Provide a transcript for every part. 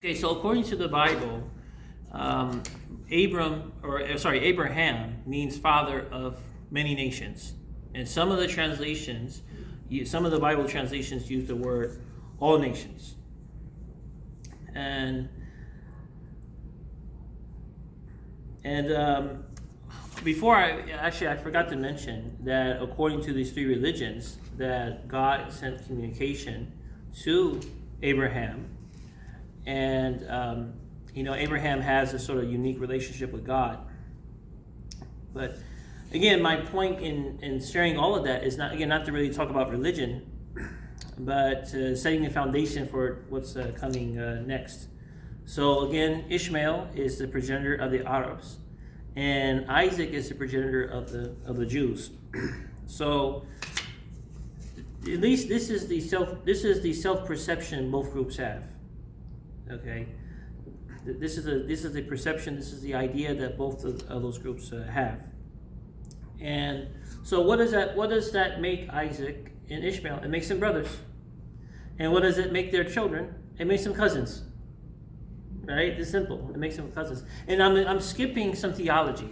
Okay, so according to the Bible, Abraham means father of many nations. And some of the translations, some of the Bible translations use the word all nations. And before I forgot to mention that according to these three religions, that God sent communication to Abraham. And, Abraham has a sort of unique relationship with God. But again, my point in sharing all of that is not to really talk about religion, but setting the foundation for what's coming next. So again, Ishmael is the progenitor of the Arabs, and Isaac is the progenitor of the Jews. So at least this is the self-perception both groups have. Okay, this is the perception. This is the idea that both of those groups have. And so, what does that make Isaac and Ishmael? It makes them brothers. And what does it make their children? It makes them cousins. Right? It's simple. It makes them cousins. And I'm skipping some theology.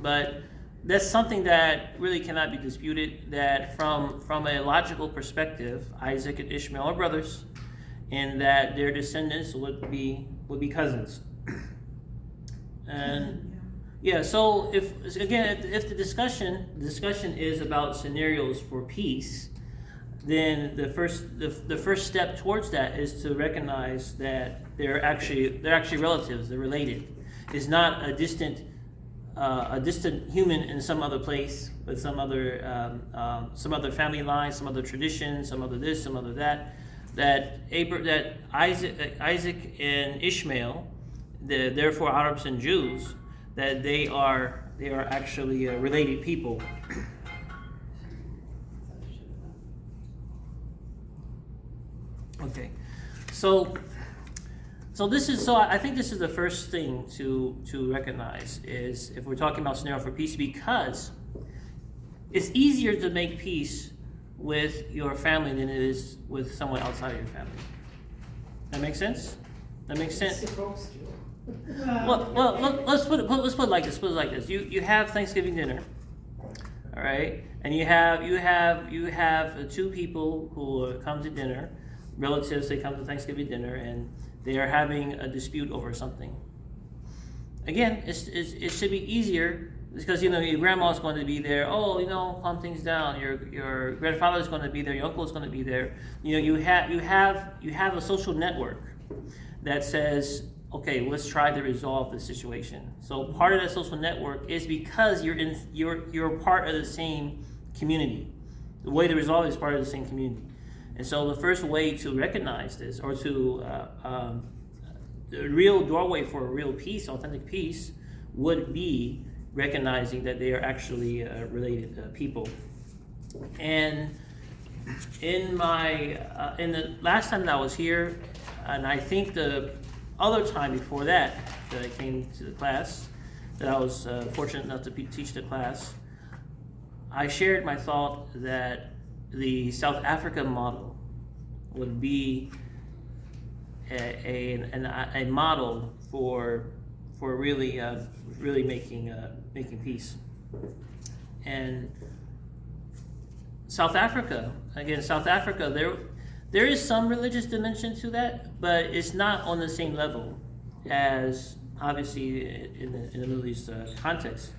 But that's something that really cannot be disputed. That from a logical perspective, Isaac and Ishmael are brothers, and that their descendants would be cousins. And so if the discussion is about scenarios for peace, then the first step towards that is to recognize that they're actually relatives. They're related. It's not a distant human in some other place, but some other family line, some other tradition, some other this, some other that. That Isaac and Ishmael, therefore Arabs and Jews, that they are actually related people. Okay, so I think this is the first thing to recognize is if we're talking about scenario for peace, because it's easier to make peace with your family than it is with someone outside of your family. That makes sense? It's supposed to. Well, let's put it like this. You have Thanksgiving dinner, all right, and you have two people who come to dinner, relatives. They come to Thanksgiving dinner, and they are having a dispute over something. Again, it should be easier. Because your grandma's going to be there. Calm things down. Your grandfather's going to be there. Your uncle's going to be there. You have a social network that says, okay, let's try to resolve the situation. So part of that social network is because you're part of the same community. The way to resolve it is part of the same community. And so the first way to recognize this, or to the real doorway for a real peace, authentic peace, would be recognizing that they are actually related people. And in the last time that I was here, and I think the other time before that I came to the class, that I was fortunate enough to teach the class, I shared my thought that the South African model would be a model for really making peace. And South Africa, there is some religious dimension to that, but it's not on the same level as obviously in the Middle East context.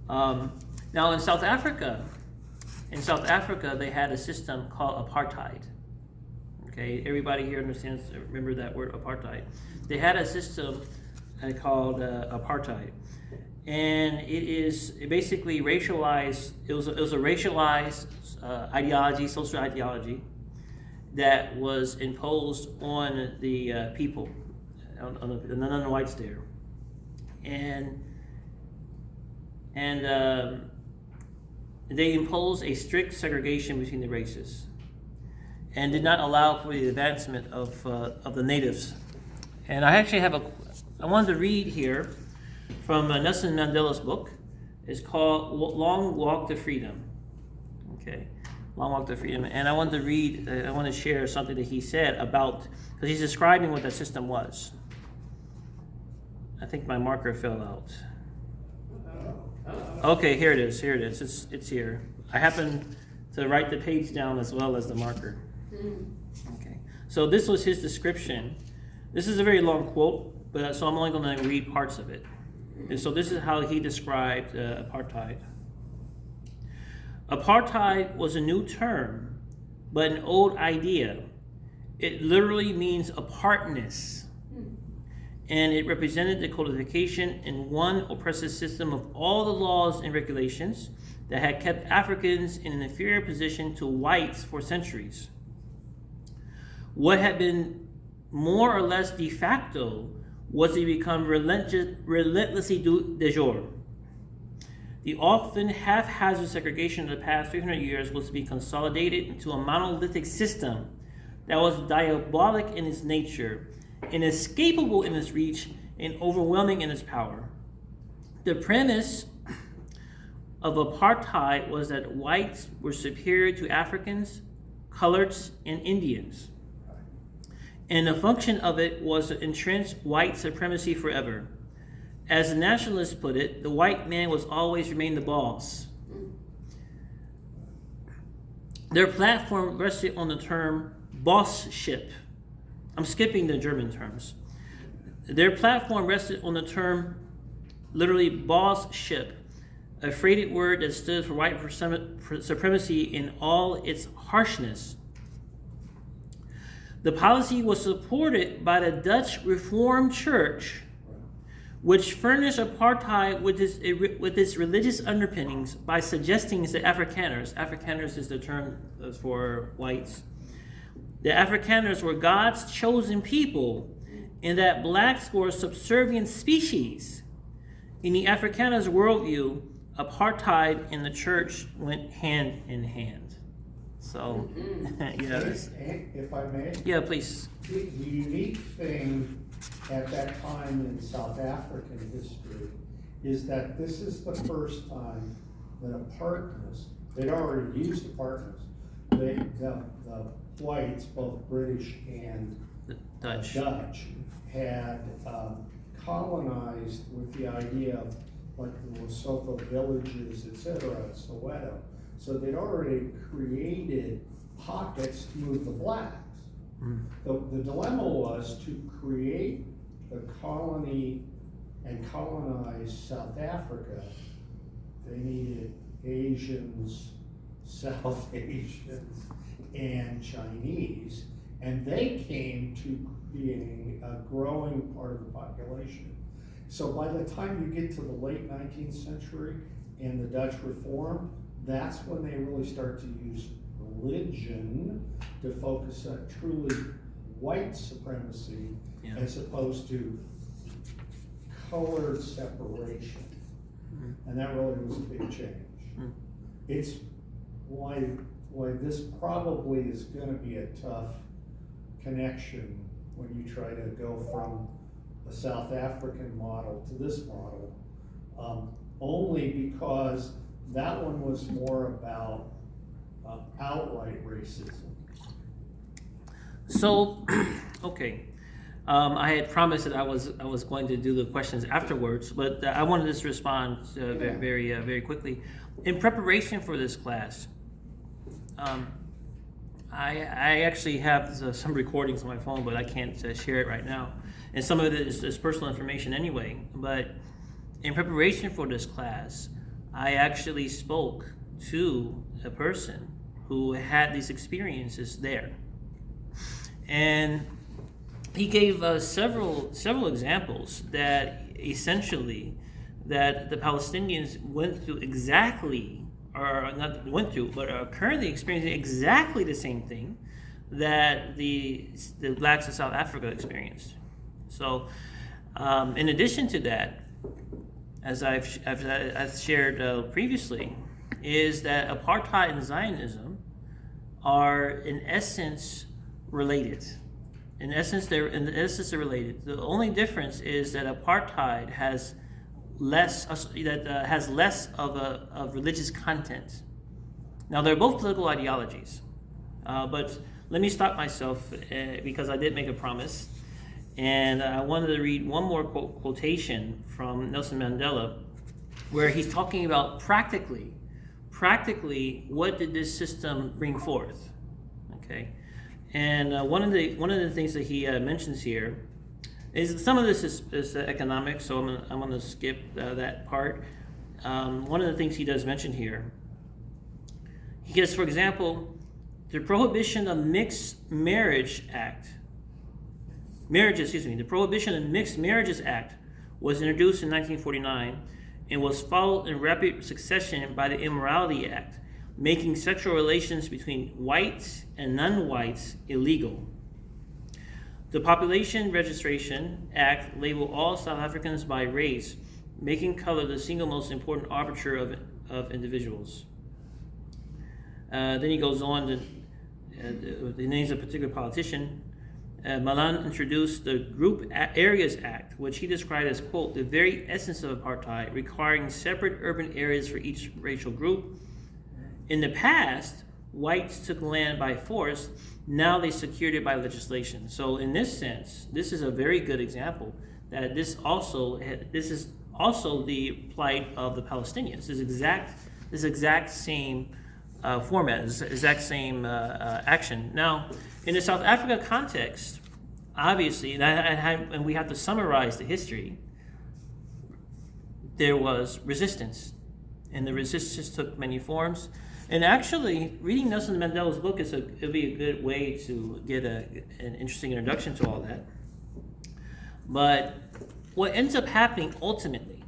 Now in South Africa, they had a system called apartheid. Okay, everybody here remember that word apartheid. They had a system called apartheid, and it basically racialized. It was a racialized ideology, social ideology, that was imposed on the people, on the non-whites there, and they imposed a strict segregation between the races, and did not allow for the advancement of the natives. And I actually I wanted to read here from Nelson Mandela's book. It's called Long Walk to Freedom. Okay, Long Walk to Freedom. And I want to read, I want to share something that he said about, because he's describing what that system was. I think my marker fell out. Okay, here it is. It's here. I happen to write the page down as well as the marker. Okay. So this was his description. This is a very long quote, but so I'm only going to read parts of it. And so this is how he described apartheid. Apartheid was a new term, but an old idea. It literally means apartness. And it represented the codification in one oppressive system of all the laws and regulations that had kept Africans in an inferior position to whites for centuries. What had been more or less de facto was to become relentlessly de jure. The often haphazard segregation of the past 300 years was to be consolidated into a monolithic system that was diabolic in its nature, inescapable in its reach, and overwhelming in its power. The premise of apartheid was that whites were superior to Africans, coloreds, and Indians. And the function of it was to entrench white supremacy forever. As the nationalists put it, the white man was always remain the boss. Their platform rested on the term bossship. I'm skipping the German terms. Their platform rested on the term, literally, bossship, a freighted word that stood for white supremacy in all its harshness. The policy was supported by the Dutch Reformed Church, which furnished apartheid with its religious underpinnings by suggesting that Afrikaners is the term for whites, the Afrikaners were God's chosen people, and that blacks were a subservient species. In the Afrikaners' worldview, apartheid and the church went hand in hand. So, yeah. If I may? Yeah, please. The unique thing at that time in South African history is that this is the first time that apartness, they'd already used apartness, the whites, both British and Dutch, had colonized with the idea of like the Lesotho villages, etc., Soweto. So they'd already created pockets to move the blacks. The dilemma was to create the colony and colonize South Africa. They needed Asians, South Asians, and Chinese, and they came to being a growing part of the population. So by the time you get to the late 19th century and the Dutch Reform, that's when they really start to use religion to focus on truly white supremacy as opposed to colored separation. And that really was a big change. It's why this probably is going to be a tough connection when you try to go from a South African model to this model, only because that one was more about outright racism. So, okay. I had promised that I was going to do the questions afterwards, but I wanted to just respond very quickly. In preparation for this class, I actually have some recordings on my phone, but I can't share it right now. And some of it is personal information anyway. But in preparation for this class, I actually spoke to a person who had these experiences there. And he gave us several examples that essentially that the Palestinians went through exactly, or not went through, but are currently experiencing exactly the same thing that the blacks of South Africa experienced. So, in addition to that, as I've shared previously, is that apartheid and Zionism are in essence related. In essence, they're related. The only difference is that apartheid has less of religious content, Now, they're both political ideologies, but let me stop myself because I did make a promise, and I wanted to read one more quotation from Nelson Mandela, where he's talking about practically, what did this system bring forth? Okay, and one of the things that he mentions here is some of this is economics, so I'm gonna skip that part. One of the things he does mention here, he gives, for example, the Prohibition of Mixed Marriages Act was introduced in 1949 and was followed in rapid succession by the Immorality Act, making sexual relations between whites and non-whites illegal. The Population Registration Act labeled all South Africans by race, making color the single most important arbiter of individuals. Then he goes on to the names of a particular politician. Malan introduced the Group Areas Act, which he described as, quote, the very essence of apartheid, requiring separate urban areas for each racial group. In the past, whites took land by force. Now they secured it by legislation. So in this sense, this is a very good example that this is also the plight of the Palestinians. This exact same format, this exact same action. Now, in the South Africa context, obviously, and we have to summarize the history, there was resistance, and the resistance took many forms. And actually, reading Nelson Mandela's book it'll be a good way to get an interesting introduction to all that. But what ends up happening ultimately,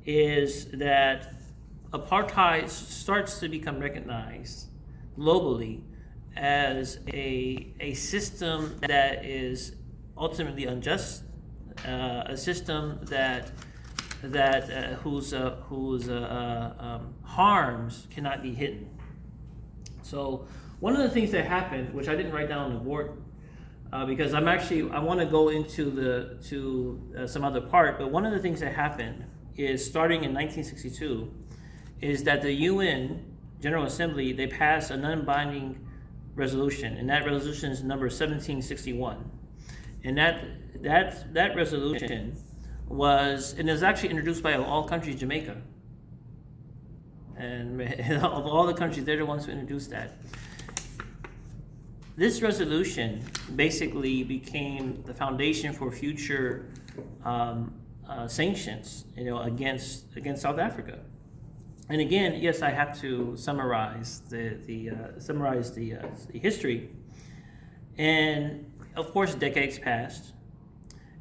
is that apartheid starts to become recognized globally as a system that is ultimately unjust, a system whose harms cannot be hidden. So one of the things that happened, which I didn't write down on the board, because I want to go into some other part, but one of the things that happened is, starting in 1962, is that the UN General Assembly, they passed a non-binding resolution, and that resolution is number 1761. And that resolution was actually introduced by, of all countries, Jamaica. And of all the countries, they're the ones who introduced that. This resolution basically became the foundation for future sanctions, against South Africa. And again, yes, I have to summarize the history. And of course, decades passed,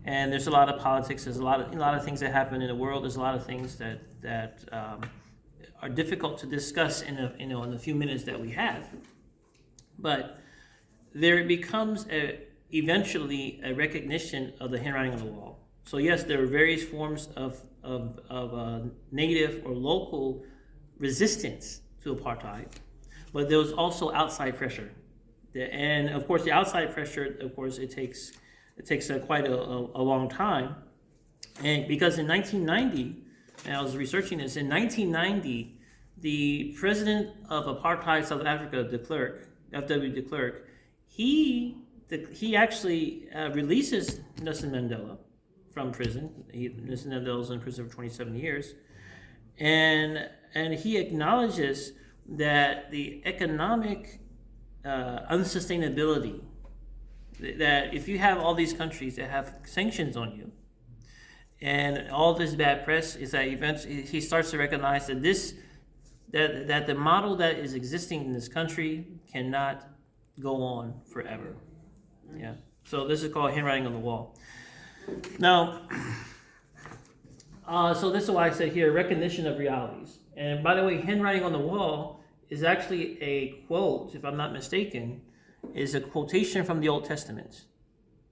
and there's a lot of politics. There's a lot of things that happen in the world. There's a lot of things that are difficult to discuss in the few minutes that we have. But there becomes eventually a recognition of the handwriting on the wall. So yes, there are various forms of native or local resistance to apartheid, but there was also outside pressure. And of course, the outside pressure, of course, it takes quite a long time. And because in 1990, and I was researching this, in 1990, the president of apartheid South Africa, F.W. de Klerk, he actually releases Nelson Mandela from prison. Nelson Mandela was in prison for 27 years. And he acknowledges that the economic unsustainability, that if you have all these countries that have sanctions on you and all this bad press, is that eventually he starts to recognize that that the model that is existing in this country cannot go on forever. Yeah. So this is called handwriting on the wall. Now, so this is why I said here, recognition of realities. And by the way, handwriting on the wall is actually a quote, if I'm not mistaken, is a quotation from the Old Testament.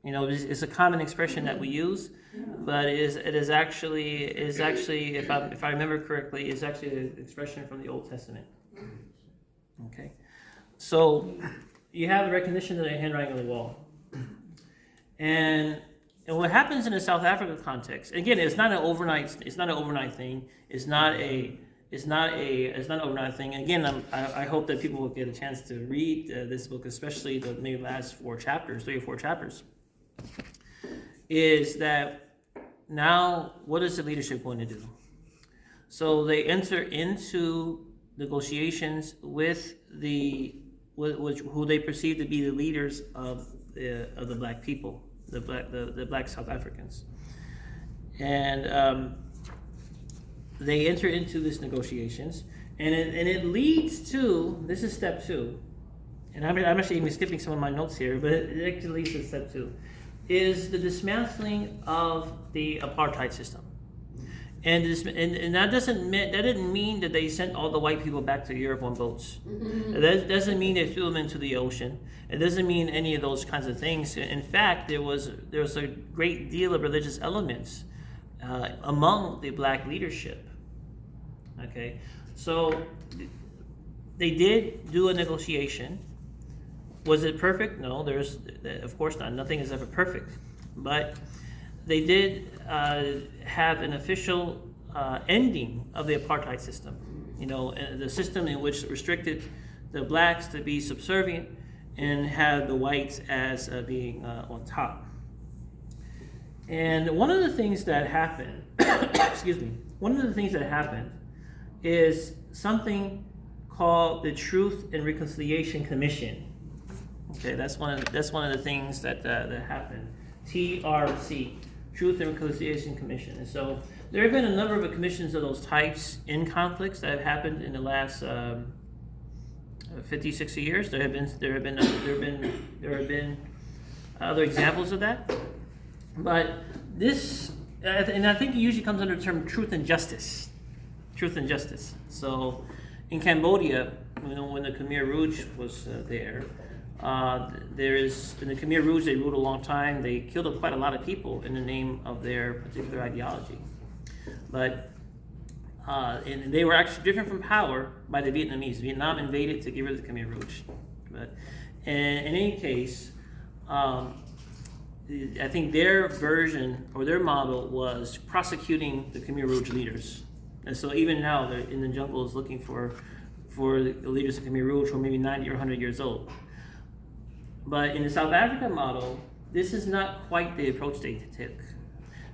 It's a common expression that we use, but it is actually, if I remember correctly, is actually an expression from the Old Testament. Okay, so you have the recognition of the handwriting on the wall, and what happens in the South Africa context? Again, it's not an overnight thing. It's not it's not an overnight thing. Again, I hope that people will get a chance to read this book, especially the maybe last 3 or 4 chapters. Is that now what is the leadership going to do? So they enter into negotiations with who they perceive to be the leaders of the black people, the black South Africans, and they enter into these negotiations, and it leads to, this is step 2, and I'm actually even skipping some of my notes here, but it actually leads to step 2, is the dismantling of the apartheid system. And that didn't mean that they sent all the white people back to Europe on boats. That doesn't mean they threw them into the ocean. It doesn't mean any of those kinds of things. In fact, there was a great deal of religious elements among the black leadership. Okay, so they did do a negotiation. Was it perfect? No, of course not. Nothing is ever perfect, but they did have an official ending of the apartheid system. The system in which restricted the blacks to be subservient and had the whites as being on top. And one of the things that happened, is something called the Truth and Reconciliation Commission. Okay, that's one of the things that happened. TRC, Truth and Reconciliation Commission. And so there have been a number of commissions of those types in conflicts that have happened in the last 50, 60 years. There have been other examples of that. But this, and I think it usually comes under the term truth and justice. Truth and justice. So in Cambodia, when the Khmer Rouge was there, in the Khmer Rouge, they ruled a long time. They killed quite a lot of people in the name of their particular ideology. But and they were actually driven from power by the Vietnamese. Vietnam invaded to get rid of the Khmer Rouge. But in any case, I think their version or their model was prosecuting the Khmer Rouge leaders. And so even now, they're in the jungles looking for the leaders of Khmer Rouge who are maybe 90 or 100 years old. But in the South African model, this is not quite the approach they took.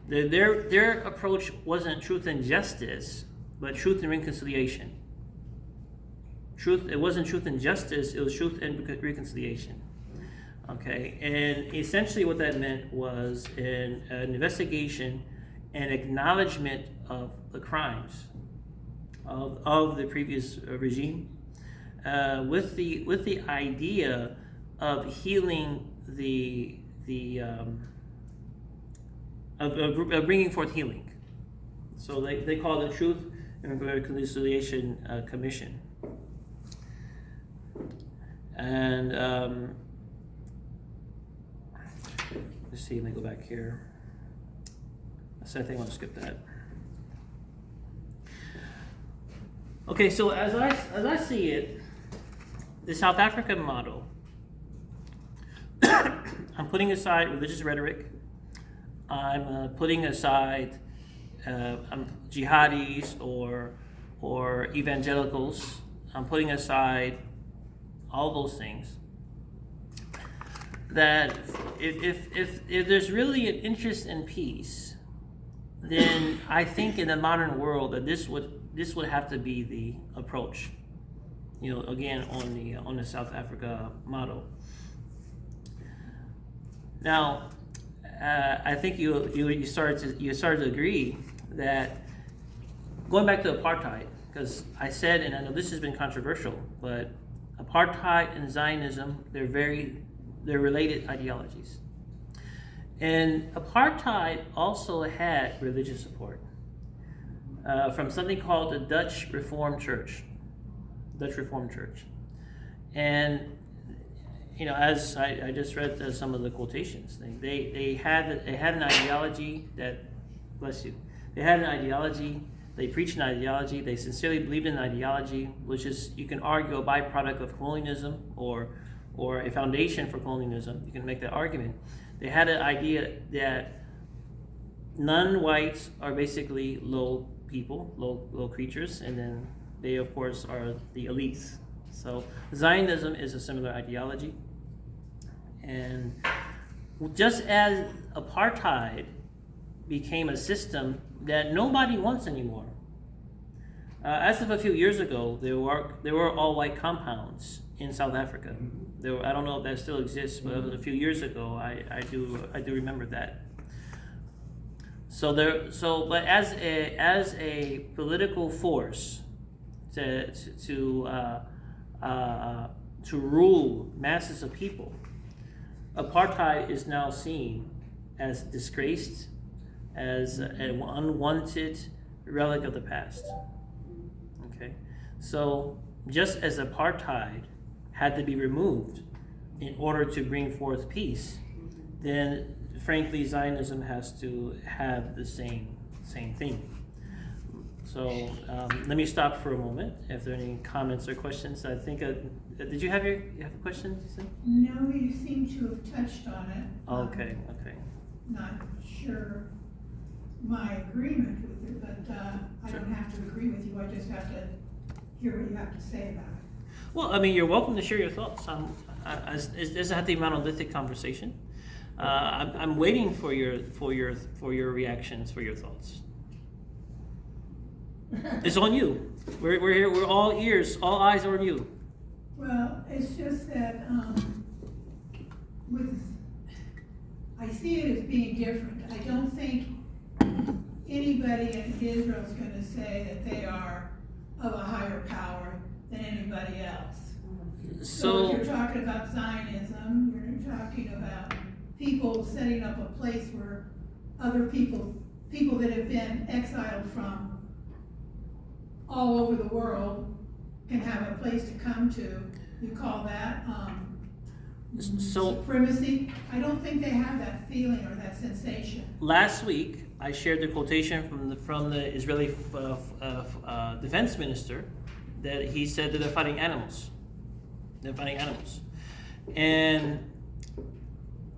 Their approach wasn't truth and justice, but truth and reconciliation. It wasn't truth and justice, it was truth and reconciliation. Okay, and essentially what that meant was an investigation and acknowledgement of the crimes of the previous regime, with the idea of healing of bringing forth healing. So they call it the Truth and Reconciliation Commission. And let's see, let me go back here. I think I want to skip that. Okay, so as I see it, the South African model, I'm putting aside religious rhetoric. I'm putting aside jihadis or evangelicals. I'm putting aside all those things. That if there's really an interest in peace, then I think in the modern world that this would have to be the approach. Again on the South Africa model. Now, I think you started to agree that going back to apartheid, because I said, and I know this has been controversial, but apartheid and Zionism, they're related ideologies. And apartheid also had religious support from something called the Dutch Reformed Church. And as I just read some of the quotations, they had an ideology that, bless you, they had an ideology, they preached an ideology, they sincerely believed in an ideology, which is, you can argue, a byproduct of colonialism or a foundation for colonialism. You can make that argument. They had an idea that non-whites are basically low people, low creatures, and then they of course are the elites. So Zionism is a similar ideology, and just as apartheid became a system that nobody wants anymore. As of a few years ago, there were all white compounds in South Africa. I don't know if that still exists, but it was a few years ago. I do remember that. But as a political force to rule masses of people, apartheid is now seen as disgraced, as an unwanted relic of the past. Okay, so just as apartheid had to be removed in order to bring forth peace, then frankly Zionism has to have the same thing. So let me stop for a moment. If there are any comments or questions, I think did you have a question? No, you seem to have touched on it. Okay. Not sure my agreement with it, but I Sure. don't have to agree with you. I just have to hear what you have to say about it. Well, I mean, you're welcome to share your thoughts. It doesn't have to be a monolithic conversation. I'm waiting for your reactions, for your thoughts. It's on you. We're here. We're all ears. All eyes are on you. Well, it's just that I see it as being different. I don't think anybody in Israel is going to say that they are of a higher power than anybody else. So if you're talking about Zionism, you're talking about people setting up a place where other people that have been exiled from all over the world can have a place to come to. You call that supremacy? I don't think they have that feeling or that sensation. Last week, I shared the quotation from the Israeli defense minister that he said that they're fighting animals. They're fighting animals. And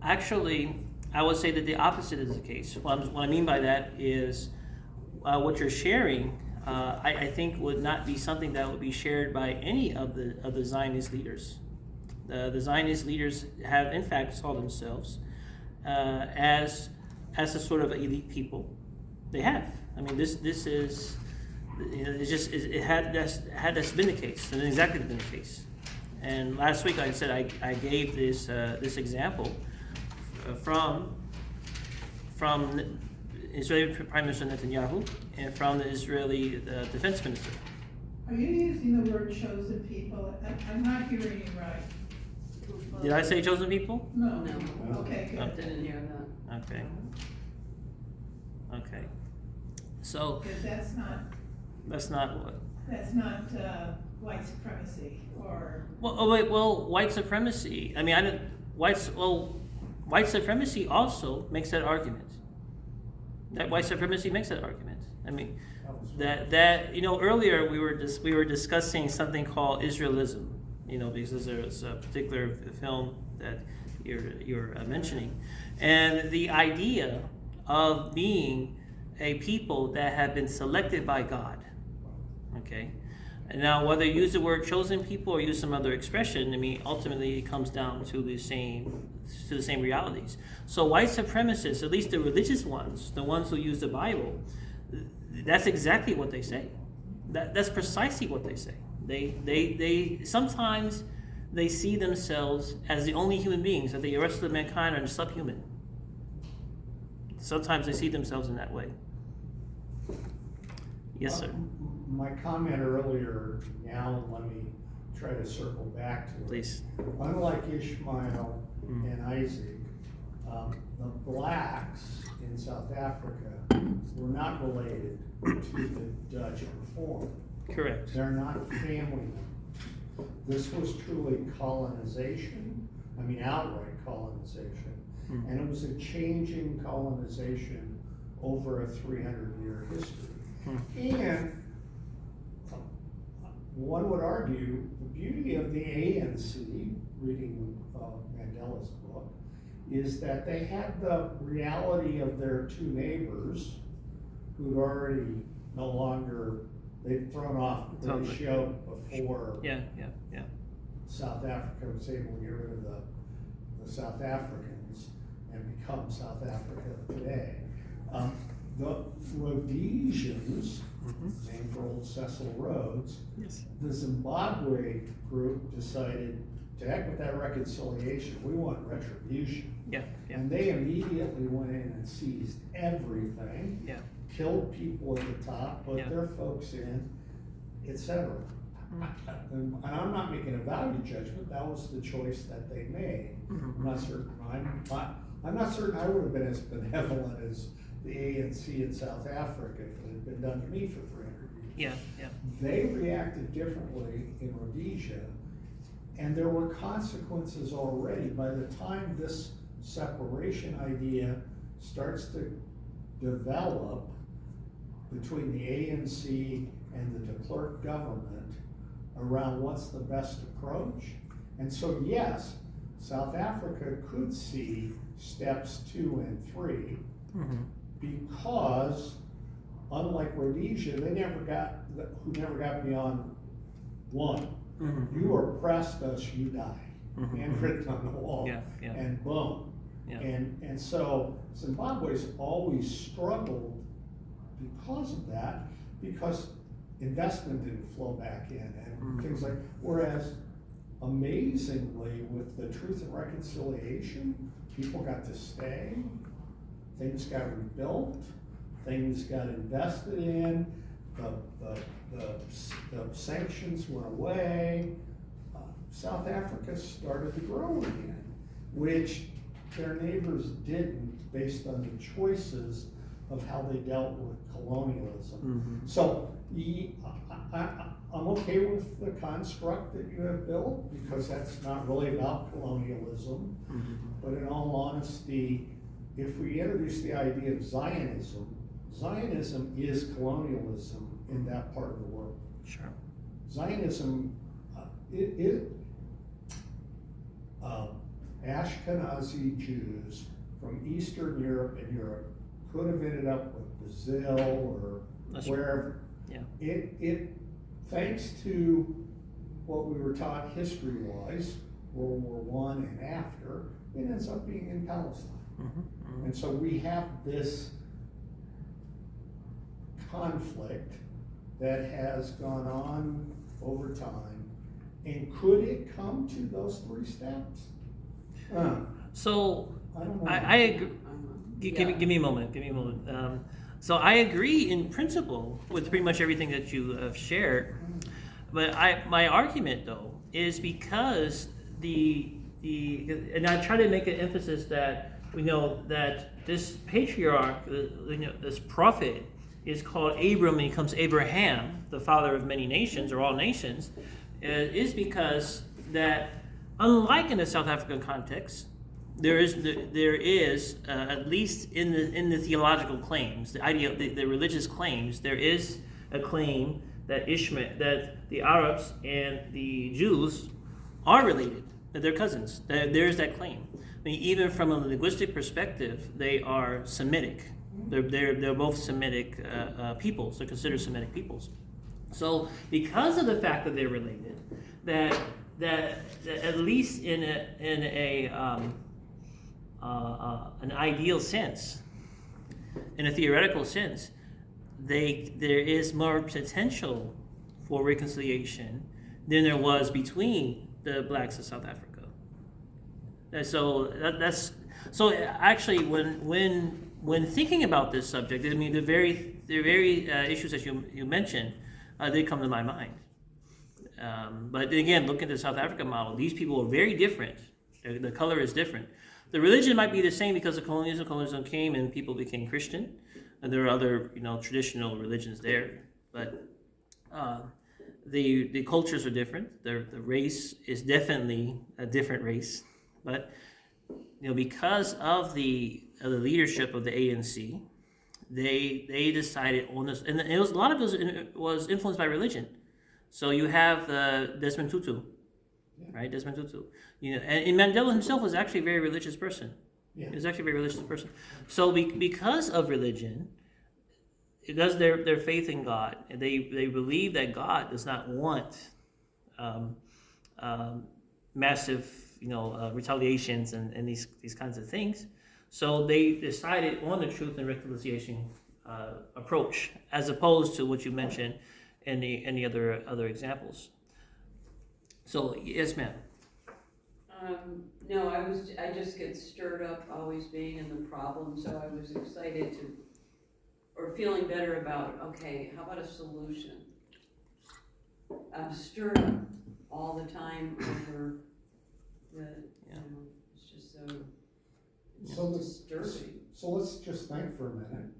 actually, I would say that the opposite is the case. What I mean by that is what you're sharing, I think would not be something that would be shared by any of the Zionist leaders. The Zionist leaders have, in fact, saw themselves as a sort of elite people. They have. I mean, this is, it had been the case, and exactly been the case. And last week, like I said, I gave this example from Israeli Prime Minister Netanyahu and from the Israeli Defense Minister. Are you using the word chosen people? I'm not hearing you right. Did I say chosen people? No. No. Okay, I good. didn't hear that. Okay. So Because that's not what. That's not white supremacy or. Well, white supremacy. I mean, white supremacy also makes that argument. That white supremacy makes that argument. I mean, that earlier we were discussing something called Israelism. Because there's a particular film that you're mentioning, and the idea of being a people that have been selected by God. Okay. And now, whether you use the word chosen people or use some other expression, I mean, ultimately it comes down to the same realities. So white supremacists, at least the religious ones, the ones who use the Bible, that's exactly what they say. That's precisely what they say. They sometimes they see themselves as the only human beings, that the rest of mankind are subhuman. Sometimes they see themselves in that way. Yes, sir. My comment earlier, now let me try to circle back to it. Please. Unlike Ishmael and Isaac, the blacks in South Africa were not related to the Dutch Reform. Correct. They're not family members. This was truly colonization, outright colonization. And it was a changing colonization over a 300-year history. And one would argue the beauty of the ANC, reading Mandela's book, is that they had the reality of their two neighbors who'd already no longer, they'd thrown off the ratio before Yeah. South Africa was able to get rid of the South Africans and become South Africa today. The Rhodesians, named for old Cecil Rhodes, Yes. the Zimbabwe group decided, to heck with that reconciliation, we want retribution. Yeah. And they immediately went in and seized everything, Yeah. killed people at the top, put Yeah. their folks in, etc. And I'm not making a value judgment, that was the choice that they made. I'm not certain, I'm not certain I would have been as benevolent as the ANC in South Africa if it had been done to me for 300 years. Yeah. They reacted differently in Rhodesia, and there were consequences already. By the time this separation idea starts to develop between the ANC and the de Klerk government around what's the best approach. And so yes, South Africa could see steps 2 and 3 because unlike Rhodesia, who never got beyond 1. You oppressed us, you die. Handwritten on the wall. Yeah. And boom. Yeah. And so Zimbabwe's always struggled because of that, because investment didn't flow back in and things like, whereas amazingly with the Truth and Reconciliation, people got to stay, things got rebuilt, things got invested in, the sanctions went away, South Africa started to grow again, which their neighbors didn't based on the choices of how they dealt with colonialism. So I'm okay with the construct that you have built because that's not really about colonialism. But in all honesty, if we introduce the idea of Zionism, Zionism is colonialism in that part of the world. Sure. Zionism, Ashkenazi Jews from Eastern Europe and Europe could have ended up with Brazil or wherever. Yeah. It thanks to what we were taught history-wise, World War I and after, it ends up being in Palestine. And so we have this conflict that has gone on over time. And could it come to those 3 steps? So I don't know. I agree. Give me a moment. So I agree in principle with pretty much everything that you have shared. But my argument though is because and I try to make an emphasis that we know that this patriarch, this prophet, is called Abram and he becomes Abraham, the father of many nations or all nations, is because that unlike in the South African context, there is at least in the theological claims, the religious claims, there is a claim that that the Arabs and the Jews are related, that they're cousins. There is that claim. I mean, even from a linguistic perspective, they are Semitic. They're both Semitic peoples. They're considered Semitic peoples. So because of the fact that they're related, that at least in an ideal sense, in a theoretical sense, there is more potential for reconciliation than there was between the blacks of South Africa. And so so actually when thinking about this subject, I mean the very issues that you mentioned, they come to my mind. But again, looking at the South African model, these people are very different. The color is different. The religion might be the same because of colonialism came and people became Christian, and there are other traditional religions there. But the cultures are different. The race is definitely a different race. But because of the leadership of the ANC, they decided on this, and a lot of it was influenced by religion. So you have Desmond Tutu, right? Desmond Tutu. And Mandela himself was actually a very religious person. Yeah. He was actually a very religious person. So because of religion, because their faith in God, they believe that God does not want massive, retaliations and these kinds of things. So they decided on the truth and reconciliation approach, as opposed to what you mentioned in the other examples. So yes, ma'am. No, I just get stirred up always being in the problem, so I was excited or feeling better about, okay, how about a solution? I'm stirred up all the time over it's just so disturbing. So let's just think for a minute.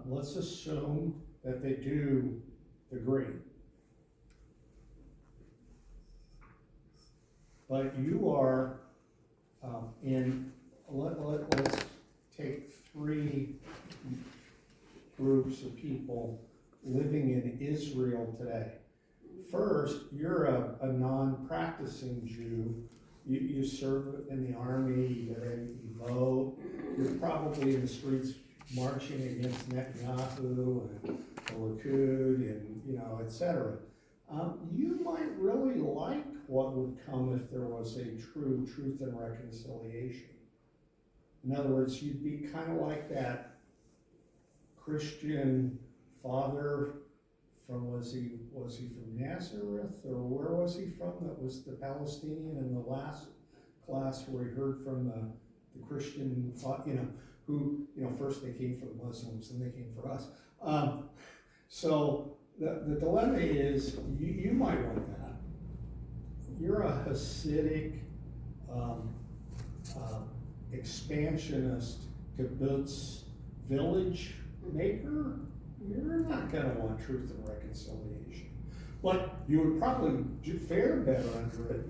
Let's assume that they do agree. But you are let's take 3 groups of people living in Israel today. First, you're a non-practicing Jew. You serve in the army, you vote, you're probably in the streets marching against Netanyahu and the Likud and, et cetera. You might really like what would come if there was a true truth and reconciliation. In other words, you'd be kind of like that Christian father from, was he from Nazareth, or where was he from? That was the Palestinian in the last class where he heard from the Christian, who, first they came for the Muslims, then they came for us. So the dilemma is, you might want that. You're a Hasidic, expansionist, kibbutz, village maker. You're not going to want truth and reconciliation. But you would probably fare better under it,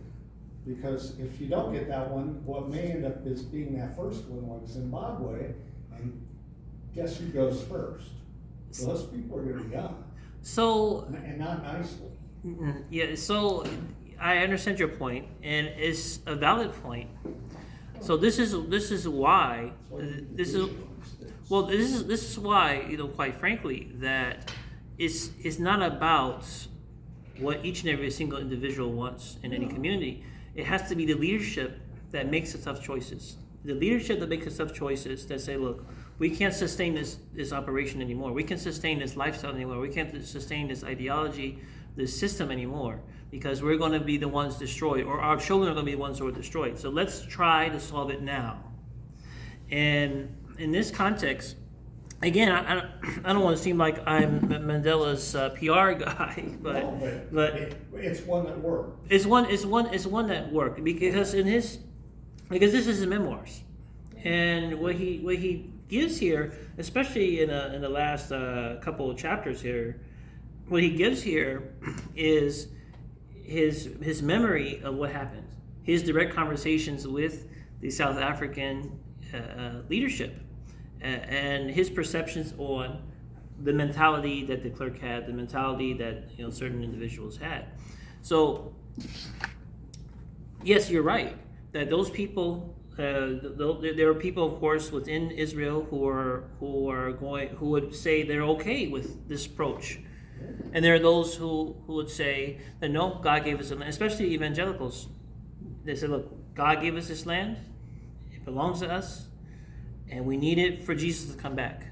because if you don't get that one, what may end up is being that first one, like Zimbabwe, and guess who goes first? Well, those people are going to be young. So, and not nicely. Yeah, so I understand your point, and it's a valid point. So this is why this is why, quite frankly, that it's not about what each and every single individual wants in any community. It has to be the leadership that makes the tough choices. The leadership that makes the tough choices that say, look, we can't sustain this operation anymore. We can't sustain this lifestyle anymore. We can't sustain this ideology, this system anymore, because we're going to be the ones destroyed, or our children are going to be the ones who are destroyed. So let's try to solve it now. And in this context, again, I don't want to seem like I'm Mandela's PR guy, but it's one that worked. It's one that worked because this is his memoirs, and what he gives here, especially in the last couple of chapters here, what he gives here is his memory of what happened, his direct conversations with the South African leadership, and his perceptions on the mentality that the clerk had, the mentality that certain individuals had. So yes, you're right that those people. There are people, of course, within Israel who would say they're okay with this approach, and there are those who would say that no, God gave us a land. Especially evangelicals, they say, look, God gave us this land; it belongs to us, and we need it for Jesus to come back.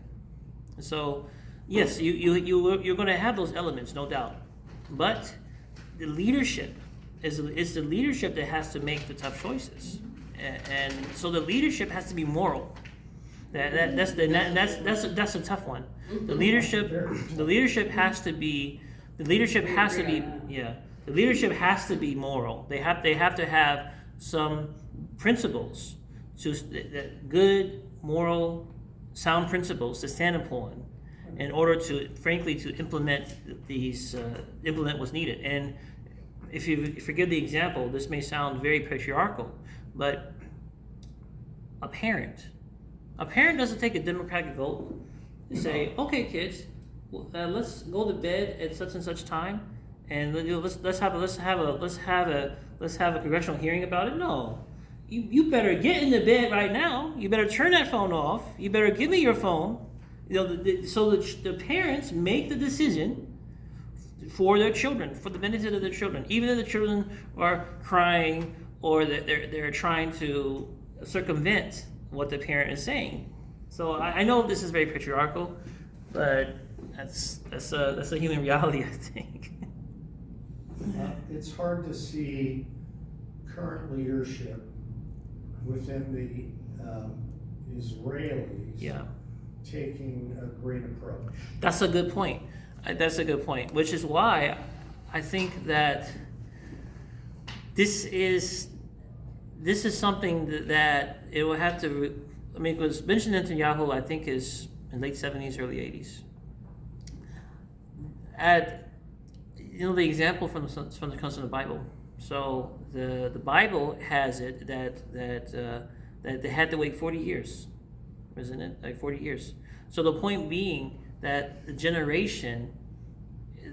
So, yes, you're going to have those elements, no doubt, but the leadership is the leadership that has to make the tough choices. And so the leadership has to be moral. That's a tough one. The leadership has to be moral. They have to have some principles, good, moral, sound principles to stand upon in order to, frankly, to implement what's needed. And if you forgive the example, this may sound very patriarchal, but a parent doesn't take a democratic vote and say, okay, kids, let's go to bed at such and such time, and let's have a congressional hearing about it. No, you better get in the bed right now. You better turn that phone off. You better give me your phone. So the parents make the decision for their children, for the benefit of their children, even if the children are crying or that they're trying to circumvent what the parent is saying. So I know this is very patriarchal, but that's a human reality, I think. It's hard to see current leadership within the Israelis taking a great approach. That's a good point. That's a good point, which is why I think that this is something that it will have to. I mean, because Benjamin Netanyahu, I think, is in late 70s, early 80s. The example from the comes from the Bible. So the Bible has it that they had to wait 40 years, isn't it? Like 40 years. So the point being that the generation,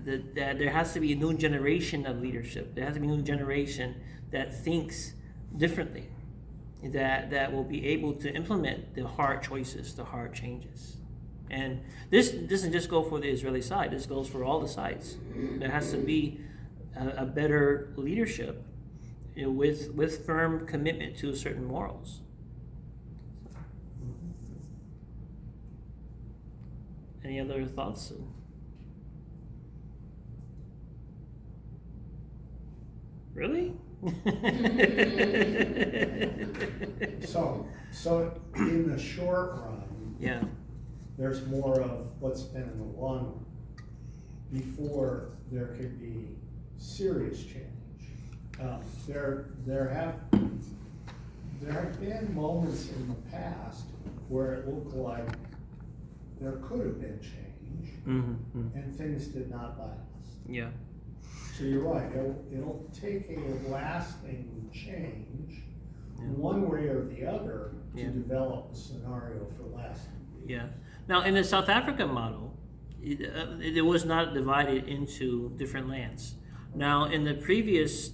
that there has to be a new generation of leadership. There has to be a new generation that thinks differently, that will be able to implement the hard choices, the hard changes. And this doesn't just go for the Israeli side. This goes for all the sides. There has to be a better leadership, with firm commitment to certain morals. Any other thoughts? Really? So in the short run, Yeah. there's more of what's been in the long run before there could be serious change. There have been moments in the past where it looked like there could have been change, and things did not last. Yeah. So you're right, it'll take a lasting change, one way or the other, to develop a scenario for lasting. Yeah. Now, in the South Africa model, it was not divided into different lands. Now, in the previous,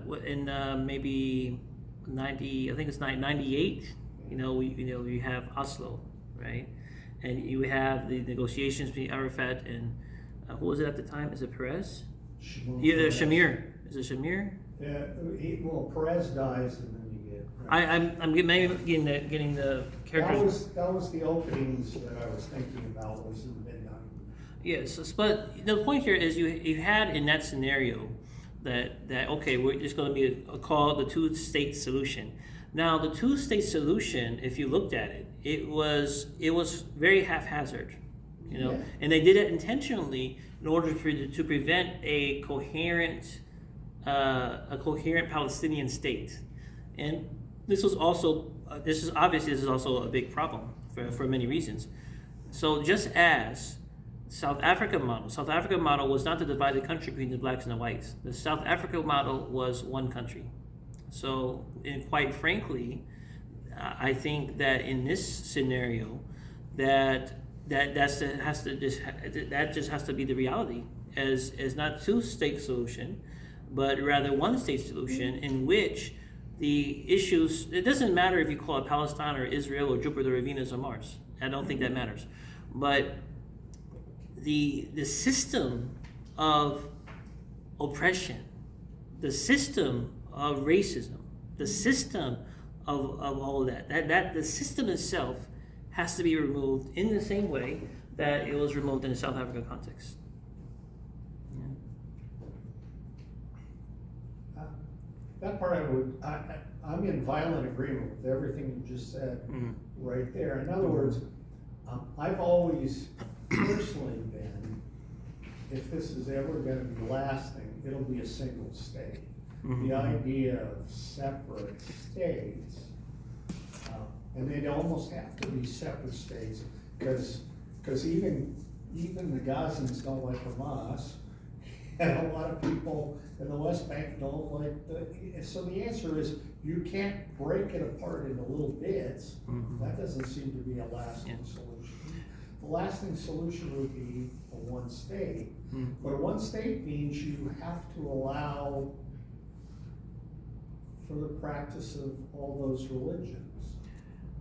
maybe 90, I think it's 98. You have Oslo, right? And you have the negotiations between Arafat and who was it at the time? Is it Perez? Shamir. Is it Shamir? Well, Perez dies and then you get. I'm getting the characters. That was the openings that I was thinking about, was in the mid-90s. Yes, but the point here is you had in that scenario that okay, it's going to be called the two-state solution. Now, the two-state solution, if you looked at it, it was very haphazard, and they did it intentionally in order to prevent a coherent Palestinian state. And this is also a big problem for many reasons. So just as South Africa model was not to divide the country between the blacks and the whites. The South Africa model was one country. So, and quite frankly, I think that in this scenario, that just has to be the reality, as not two-state solution, but rather one-state solution in which the issues. It doesn't matter if you call it Palestine or Israel or Jupiter or Venus or Mars. I don't think that matters, but the system of oppression, the system of racism, the system of all of that the system itself has to be removed in the same way that it was removed in the South African context. That part I'm in violent agreement with everything you just said right there. In other words, I've always personally been, if this is ever going to be lasting, it'll be a single state. The idea of separate states, and they'd almost have to be separate states, because even the Gazans don't like Hamas, and a lot of people in the West Bank don't like so the answer is you can't break it apart into little bits. That doesn't seem to be a lasting solution. The lasting solution would be a one state, but a one state means you have to allow for the practice of all those religions.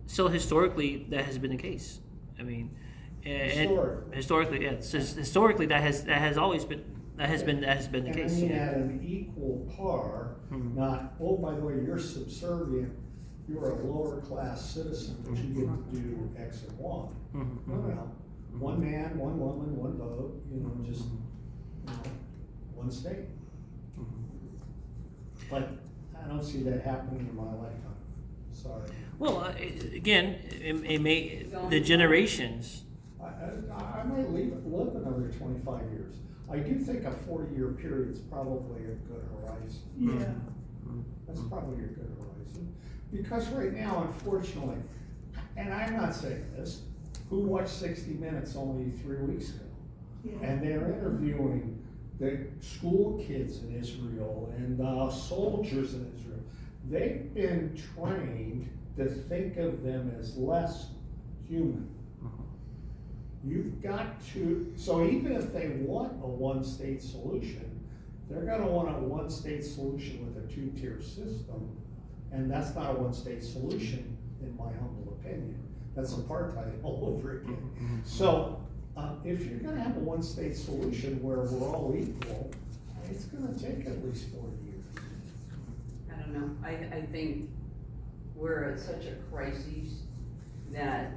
So historically, that has been the case. I mean, historically, yeah. Historically, that has always been the And case. I mean, Yeah. at an equal par, Mhm. not, oh, by the way, you're subservient, you're a lower class citizen, but you get to do X and Y. Mhm. No. One man, one woman, one vote, just, one state. But I don't see that happening in my lifetime, sorry. Well, again, it may the generations. I might live another 25 years. I do think a 40-year period is probably a good horizon. Yeah. That's probably a good horizon. Because right now, unfortunately, and I'm not saying this, who watched 60 Minutes only 3 weeks ago? Yeah. And they're interviewing the school kids in Israel and the soldiers in Israel. They've been trained to think of them as less human. You've got to, so even if they want a one-state solution, they're gonna want a one-state solution with a two-tier system, and that's not a one-state solution, in my humble opinion. That's apartheid all over again. So, if you're gonna have a one-state solution where we're all equal, it's gonna take at least 40 years. I don't know, I think we're at such a crisis that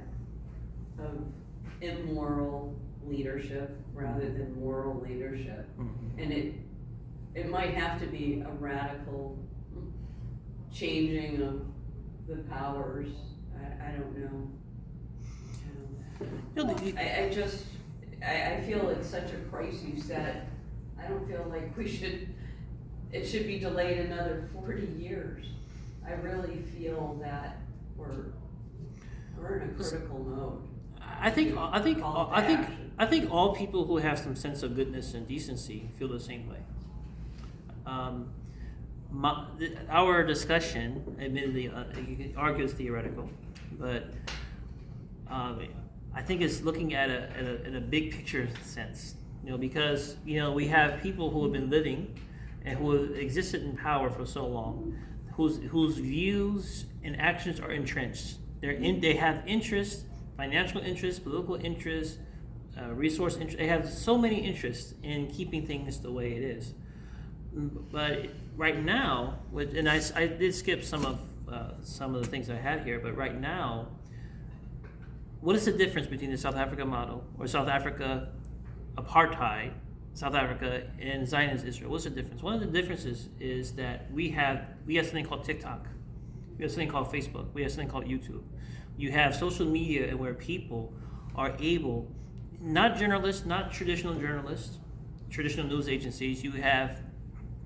of immoral leadership rather than moral leadership. And it might have to be a radical changing of the powers. I don't know. I feel it's such a crisis that I don't feel like it should be delayed another 40 years. I really feel that we're in a critical mode. I think all people who have some sense of goodness and decency feel the same way. Our discussion, admittedly, you can argue it's theoretical, but I think it's looking at in a big picture sense. Because we have people who have been living and who have existed in power for so long, whose views and actions are entrenched. They have interests. Financial interests, political interests, resource interests. They have so many interests in keeping things the way it is. But right now, and I did skip some of the things I had here, but right now, what is the difference between the South Africa model or South Africa apartheid, South Africa, and Zionist Israel? What's the difference? One of the differences is that we have something called TikTok, we have something called Facebook, we have something called YouTube. You have social media and where people are able, not journalists, not traditional journalists, traditional news agencies, you have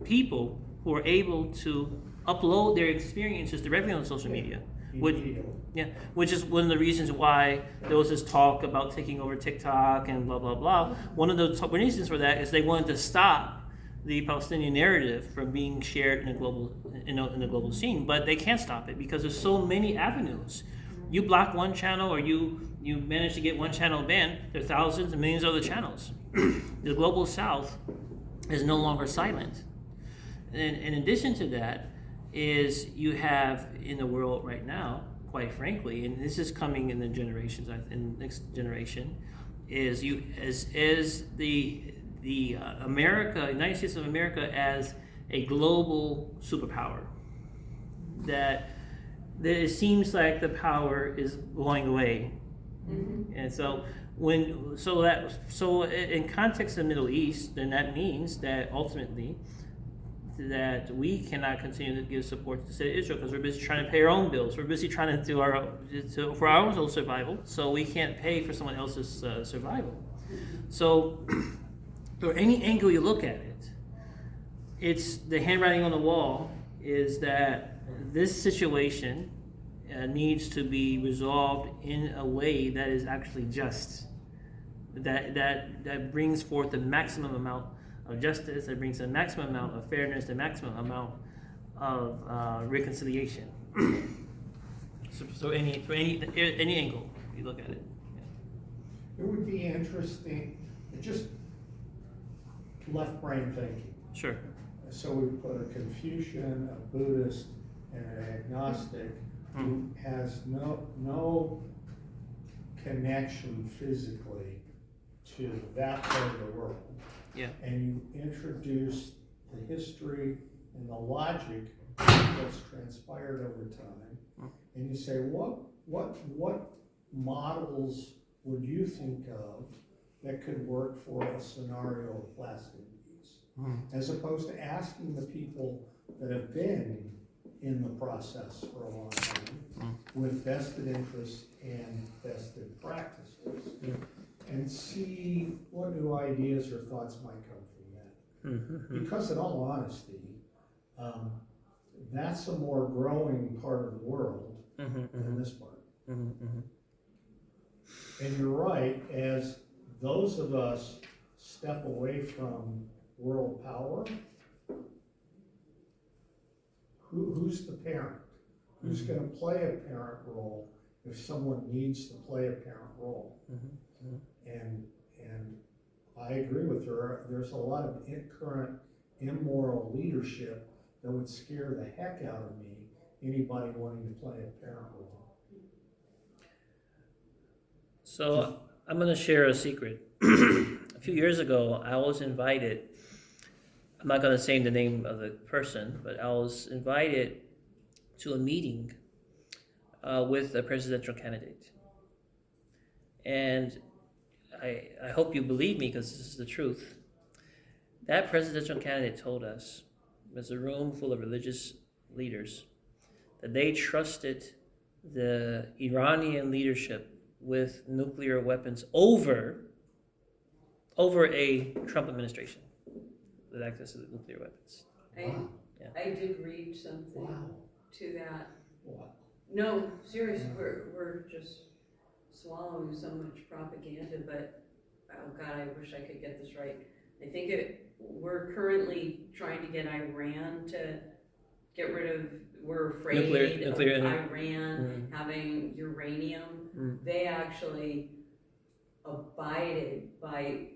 people who are able to upload their experiences directly on social media. Which is one of the reasons why there was this talk about taking over TikTok and blah, blah, blah. One of the reasons for that is they wanted to stop the Palestinian narrative from being shared in the global scene, but they can't stop it because there's so many avenues. You block one channel or you manage to get one channel banned, there are thousands and millions of other channels. The global south is no longer silent. And in addition to that is you have in the world right now, quite frankly, and this is coming in the generations, in the next generation, is the United States of America as a global superpower. That it seems like the power is going away, and so in context of the Middle East, then that means that ultimately that we cannot continue to give support to the state of Israel because we're busy trying to pay our own bills. We're busy trying to do for our own survival, so we can't pay for someone else's survival. So, or any angle you look at it, it's the handwriting on the wall is that this situation needs to be resolved in a way that is actually just, that brings forth the maximum amount of justice, that brings the maximum amount of fairness, the maximum amount of reconciliation. So any angle you look at it. It would be interesting, just left brain thinking. Sure. So we put a Confucian, a Buddhist, and an agnostic who has no connection physically to that part of the world. Yeah. And you introduce the history and the logic that's transpired over time, and you say, what models would you think of that could work for a scenario of lasting peace? As opposed to asking the people that have been in the process for a long time with vested interests and vested practices, and see what new ideas or thoughts might come from that. Because in all honesty, that's a more growing part of the world than this part. And you're right, as those of us step away from world power, who's the parent? Who's going to play a parent role if someone needs to play a parent role? And I agree with her. There's a lot of current immoral leadership that would scare the heck out of me, anybody wanting to play a parent role. So I'm going to share a secret. A few years ago, I was invited. I'm not going to say the name of the person, but I was invited to a meeting with a presidential candidate. And I hope you believe me, because this is the truth. That presidential candidate told us, there's a room full of religious leaders, that they trusted the Iranian leadership with nuclear weapons over a Trump administration with access to the nuclear weapons. I did read something to that. Wow. No, seriously, we're just swallowing so much propaganda, but oh God, I wish I could get this right. I think we're currently trying to get Iran to get rid of, we're afraid nuclear of Iran having uranium. They actually abided by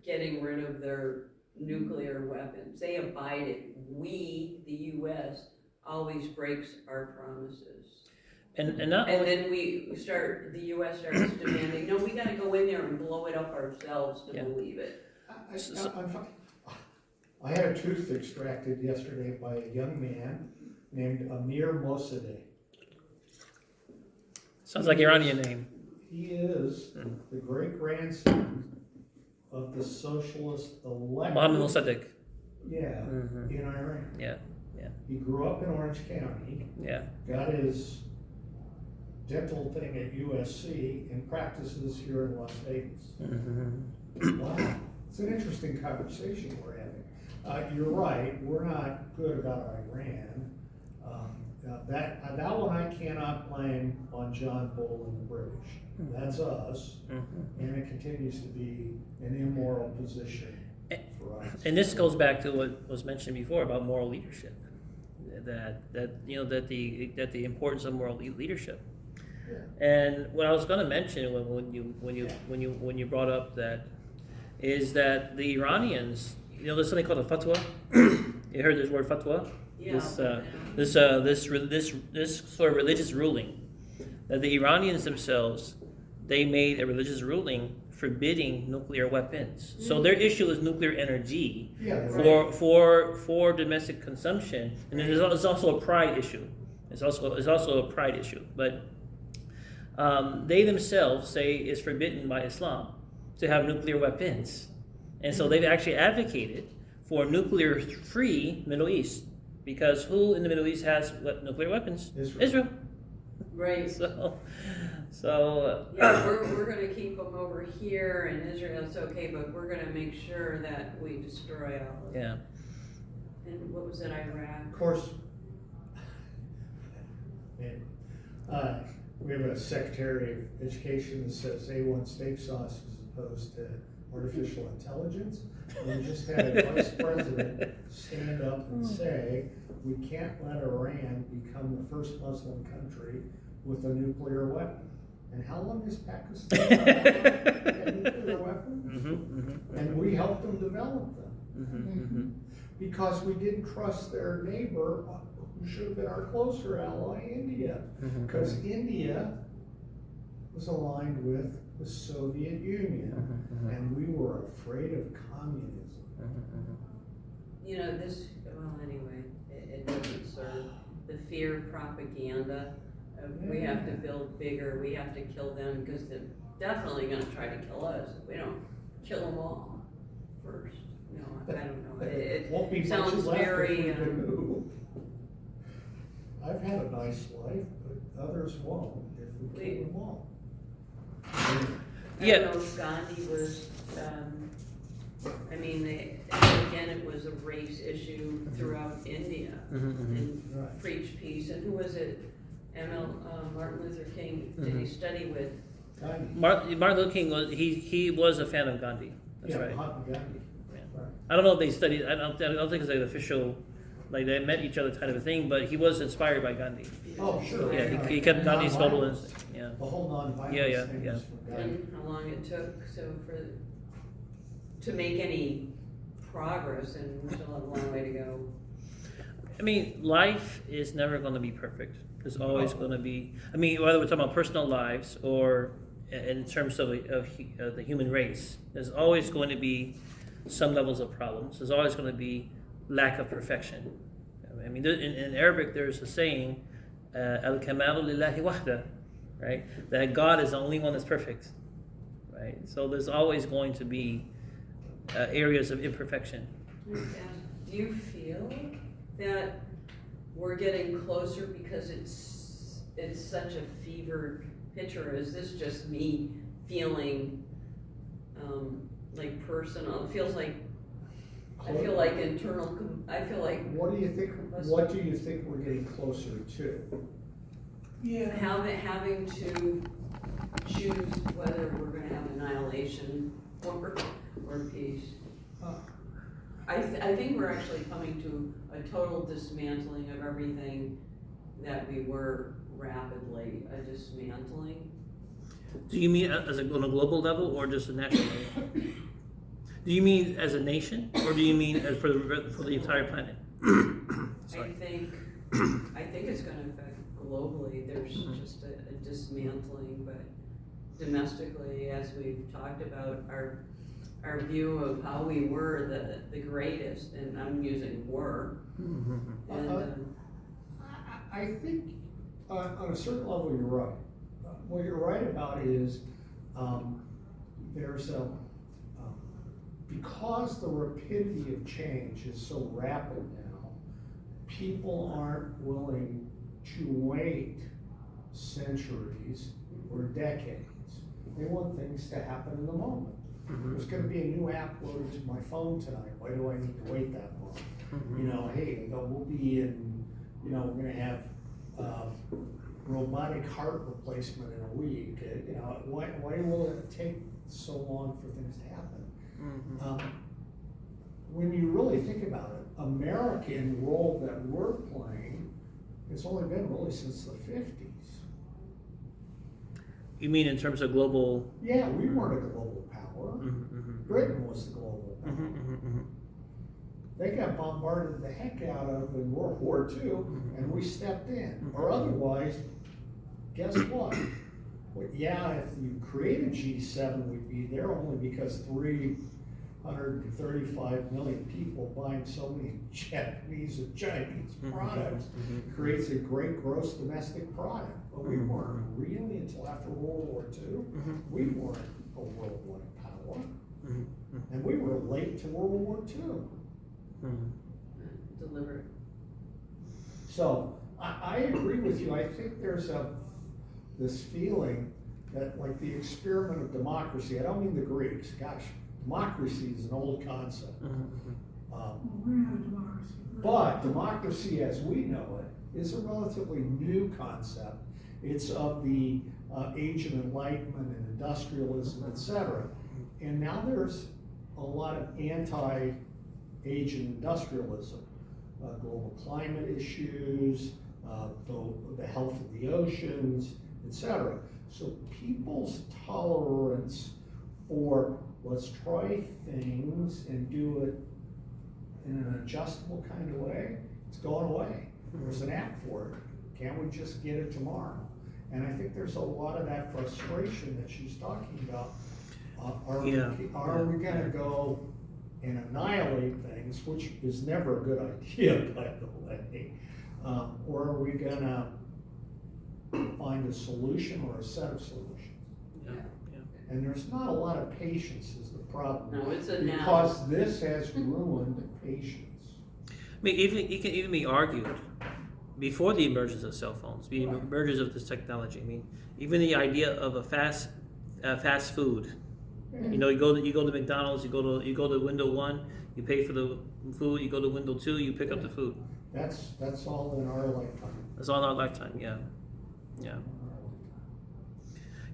getting rid of their nuclear weapons. They abided. We, the U.S., always breaks our promises. And then the U.S. starts demanding, no, we got to go in there and blow it up ourselves to believe it. I had a tooth extracted yesterday by a young man named Amir Mossadegh. Sounds like Iranian name. He is the great-grandson of the socialist elected... Mohammed Mossadegh. Yeah, in Iran. Yeah. He grew up in Orange County. Yeah. Got his dental thing at USC and practices here in Las Vegas. Wow, it's an interesting conversation we're having. You're right, we're not good about Iran. That one I cannot blame on John Bull and the British. That's us, and it continues to be an immoral position for us. And this goes back to what was mentioned before about moral leadership. That the importance of moral leadership. Yeah. And what I was going to mention when you brought up that is that the Iranians, there's something called a fatwa. You heard this word fatwa? Yeah. This sort of religious ruling that the Iranians themselves, they made a religious ruling forbidding nuclear weapons. So their issue is nuclear energy for domestic consumption, and then there's also a pride issue. It's also a pride issue, but they themselves say it's forbidden by Islam to have nuclear weapons, and so they've actually advocated for a nuclear-free Middle East, because who in the Middle East has nuclear weapons? Israel. Right. So yeah, we're going to keep them over here in Israel. It's okay, but we're going to make sure that we destroy all of them. Yeah. And what was it, Iraq? Of course, we have a Secretary of Education that says A1 steak sauce as opposed to artificial intelligence. And we just had a Vice President stand up and say, we can't let Iran become the first Muslim country with a nuclear weapon. And how long has Pakistan had a nuclear weapon? And we helped them develop them. Because we didn't trust their neighbor who should have been our closer ally, India. Because India was aligned with the Soviet Union, and we were afraid of communism. You know, well, anyway, it doesn't serve the fear propaganda of we have to build bigger, we have to kill them, because they're definitely gonna try to kill us if we don't kill them all first. You know, I don't know, it Won't be much sounds left if very, we can move. I've had a nice life, but others won't if we kill them all. I Yeah. don't know if Gandhi was, I mean, again, it was a race issue throughout India, and Right. preach peace, and who was it? Martin Luther King, did he study with? Gandhi. Martin Luther King he was a fan of Gandhi. That's Yeah, right. Mahatma Gandhi. Yeah. Right. I don't know if they studied. I don't think it's like an official, like they met each other kind of a thing. But he was inspired by Gandhi. Oh, sure. Yeah, he kept Gandhi's bubble in. Yeah. The whole non-violence Yeah, thing yeah. was from Gandhi. And how long it took, to make any progress, and we still have a long way to go. I mean, life is never going to be perfect. There's always going to be. I mean, whether we're talking about personal lives or in terms of the human race, there's always going to be some levels of problems. There's always going to be lack of perfection. I mean, in Arabic, there's a saying, "Al kamalu lillahi wahda," right? That God is the only one that's perfect, right? So there's always going to be areas of imperfection. Do you feel that we're getting closer because it's such a fevered pitch, or is this just me feeling like personal? It feels like I feel like internal. I feel like What do you think we're getting closer to? Yeah. having to choose whether we're going to have annihilation or peace. I think we're actually coming to a total dismantling of everything that we were rapidly dismantling. Do you mean on a global level or just a national level? Do you mean as a nation, or do you mean as for the entire planet? I think it's going to affect globally. There's just a dismantling, but domestically, as we've talked about, our view of how we were the greatest, and I'm using were. And, I think on a certain level you're right. What you're right about is there's because the rapidity of change is so rapid now, people aren't willing to wait centuries or decades. They want things to happen in the moment. There's going to be a new app loaded to my phone tonight. Why do I need to wait that long? You know, hey, we'll be in, we're going to have robotic heart replacement in a week. Why will it take so long for things to happen? When you really think about it, American role that we're playing has only been really since the 50s. You mean in terms of global? Yeah, we weren't a global power. Britain was the global power. They got bombarded the heck out of in World War II, and we stepped in. Or otherwise, guess what? Well, yeah, if you created G7, we'd be there only because 335 million people buying so many Japanese and Chinese products creates a great gross domestic product. But we weren't really until after World War II. We weren't a worldwide power. And we were late to World War II. deliberate. So I agree with you. I think there's this feeling that, like, the experiment of democracy, I don't mean the Greeks, gosh, democracy is an old concept. We're not a democracy. But democracy as we know it is a relatively new concept. It's of the age of enlightenment and industrialism, etc. And now there's a lot of anti-age and industrialism, global climate issues, the health of the oceans, etc. So people's tolerance for let's try things and do it in an adjustable kind of way, it's going away. There's an app for it. Can't we just get it tomorrow? And I think there's a lot of that frustration that she's talking about. Are we gonna go and annihilate things, which is never a good idea, by the way? Or are we gonna find a solution or a set of solutions? Yeah. And there's not a lot of patience is the problem. No, it's a now. Because this has ruined patience. I mean, it can even be argued before the emergence of cell phones, the emergence of this technology. I mean, even the idea of a fast food. You know, you go to McDonald's, you go to window 1, you pay for the food. You go to window 2, you pick up the food. That's all in our lifetime. That's all in our lifetime. Yeah.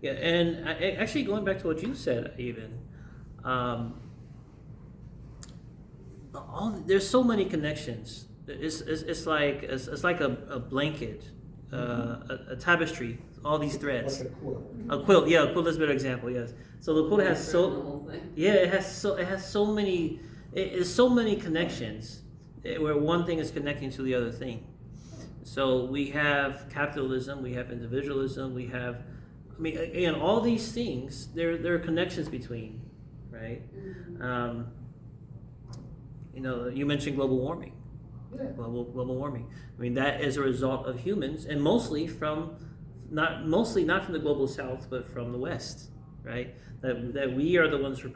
And actually, going back to what you said, even, there's so many connections. It's like a blanket, a tapestry. All these threads. Like a quilt. A quilt, yeah, a quilt is a better example. Yes. So the quilt has so many. It's so many connections where one thing is connecting to the other thing. So we have capitalism, we have individualism, we have. I mean, again, all these things, there are connections between, right? You know, you mentioned global warming. Yeah. Global warming. I mean, that is a result of humans, and mostly not from the global south, but from the west, right? That we are the ones who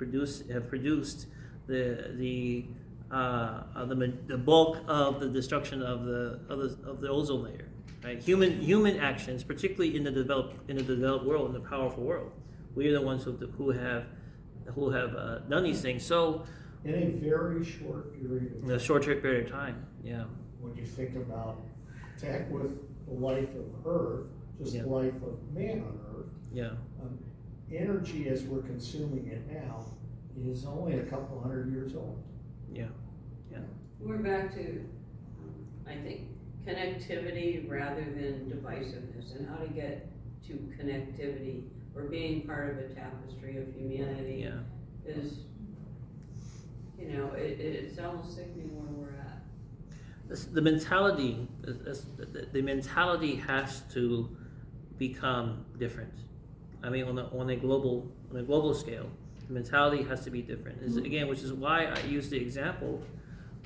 have produced the bulk of the destruction of the ozone layer. Right? Human actions, particularly in the developed world, in the powerful world, we are the ones who have done these things. So in a very short period of time. in a short period of time, yeah. When you think about to heck with the life of Earth, just the life of man on Earth. Yeah. Energy as we're consuming it now is only a couple hundred years old. Yeah. We're back to, I think, connectivity rather than divisiveness, and how to get to connectivity or being part of a tapestry of humanity is, you know, it's almost sickening where we're at. The mentality has to become different. I mean, on a global scale, the mentality has to be different. Which is why I use the example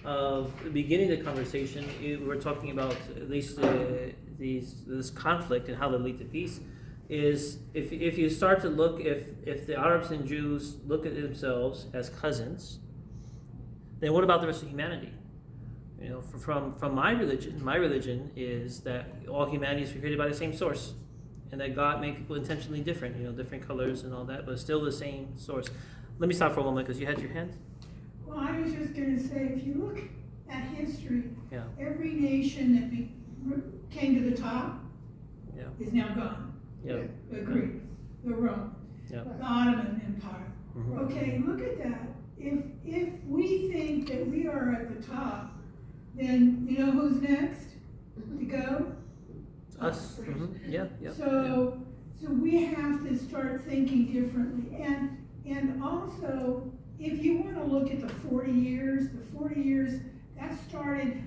of the beginning of the conversation. We're talking about at least this conflict and how to lead to peace. Is if you start to look, if the Arabs and Jews look at themselves as cousins, then what about the rest of humanity? You know, from my religion is that all humanity is created by the same source, and that God made people intentionally different, you know, different colors and all that, but still the same source. Let me stop for a moment because you had your hand. Well, I was just going to say, if you look at history, every nation that came to the top is now gone. Yeah. The Greeks, the Rome, the Ottoman Empire. Mm-hmm. Okay, look at that. If we think that we are at the top, then you know who's next to go? Us. Mm-hmm. Yeah. So we have to start thinking differently. And also, if you want to look at the 40 years, that started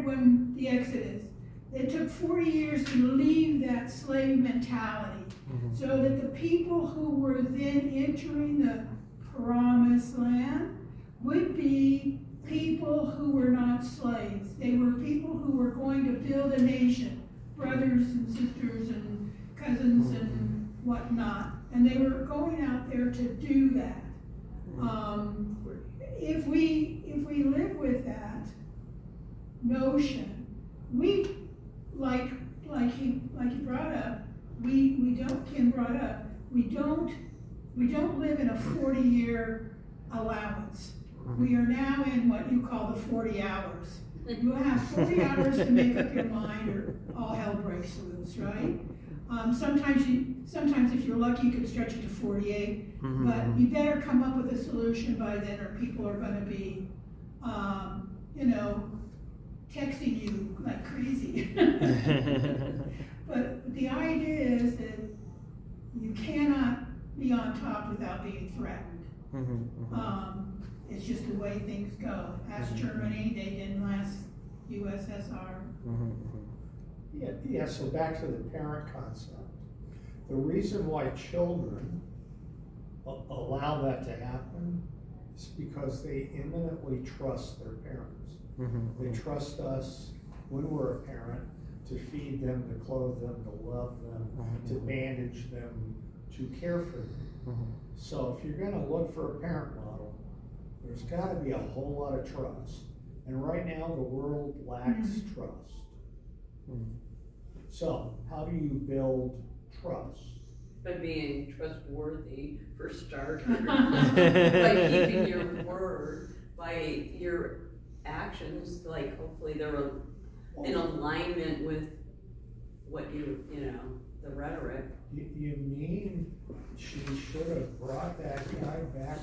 when the Exodus. It took 40 years to leave that slave mentality, so that the people who were then entering the promised land would be people who were not slaves. They were people who were going to build a nation, brothers and sisters and cousins and whatnot. And they were going out there to do that. If we live with that notion, we like he brought up, Kim brought up, we don't live in a 40-year allowance. We are now in what you call the 40 hours. You have 40 hours to make up your mind, or all hell breaks loose, right? Sometimes if you're lucky, you can stretch it to 48, but you better come up with a solution by then, or people are going to be, texting you like crazy. But the idea is that you cannot be on top without being threatened. It's just the way things go. Ask Germany, they didn't last USSR. Yeah, so back to the parent concept. The reason why children allow that to happen is because they imminently trust their parents. They trust us when we're a parent to feed them, to clothe them, to love them, to bandage them, to care for them. So if you're gonna look for a parent model, there's gotta be a whole lot of trust. And right now, the world lacks trust. So how do you build trust? By being trustworthy for starters, by keeping your word, by your actions, like hopefully they're in alignment with what you know, the rhetoric. You mean she should have brought that guy back,